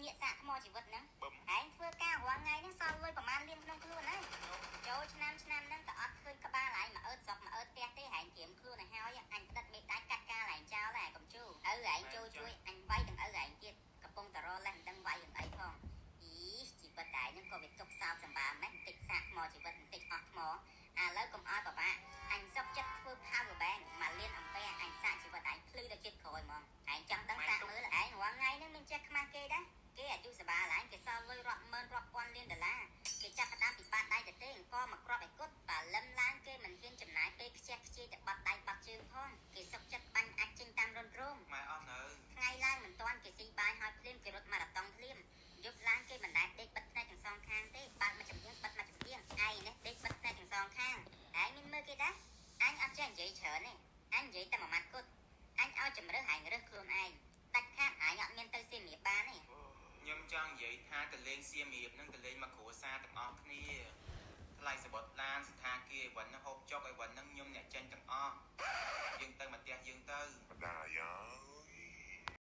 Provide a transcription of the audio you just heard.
ញាក់សាក់ថ្មជីវិតហ្នឹងឯងធ្វើការរាល់ថ្ងៃហ្នឹងសល់លុយប្រហែលលានក្នុងខ្លួនហើយចូលឆ្នាំហ្នឹងក៏អត់ឃើញក្បាលឯងមកអើតស្រុកមកអើតផ្ទះទេហែងត្រៀមខ្លួនឲ្យហើយអញផ្ដិតមេដៃកាត់ការឯងចោលហើយកុំជូរឪឯងចូលជួយអញវាយទាំងឪឯងទៀតកំពុងតរលេះមិនដឹងវាយរឿងអីផងជីវិតឯងហ្នឹងក៏វាទុកសោកសម្បាម៉េចបន្តិចសាក់ថ្មជីវិតបន្តិចអស់ថ្មឥឡូវកុំអោយបបាក់អញសុកចិត្តធ្វើ power bank មកលៀនអំពែអញសាក់ជីវិតឯងភ្លឺដល់ចិត្តក្រោយហ្មងឯងចង់ដឹងសាក់មើលឯងរាល់ថ្ងៃហ្នឹងមានចេះខ្មាស់គេដែរគេអាយុសបាឡើងគេសល់លុយរាប់ម៉ឺនរាប់ពាន់លានដុល្លារគេចាប់ផ្ដើមពីបាត់ដៃទៅទេអង្គមកគ្រាប់ឲ្យគត់បើលឹមឡើងគេមិនហ៊ានចំណាយពេលខ្ជះខ្ជាយទៅបាត់ដៃបាត់ជើងផងគេសុកចិត្តបាញ់អាចចេញតាមរុនរោមម៉ែអស់នៅថ្ងៃឡើងមិនទាន់គេស៊ីបាយហើយភ្លាមគេរត់ម៉ារ៉ាតុងភ្លាមយប់ឡើងគេមិនដែលដេកបិទភ្នែកទាំងសងខាងទេបើកមកចំហៀងបិទមកចំហៀងឯងនេះដេកបិទភ្នែកទាំងសងខាងឯងមានមើលគេដែរអញអត់ចេះនិយាយច្រើនទេអញនិយាយតែមួយម៉ាត់គត់អញឲ្យជំរឿសឯងរើសខ្លួនឯងដាច់ខាតឯងអត់មានទៅសៀមរាបបានទេខ្ញុំចង់និយាយថាទៅលេងសៀមរាបនឹងទៅលេងមកគ្រួ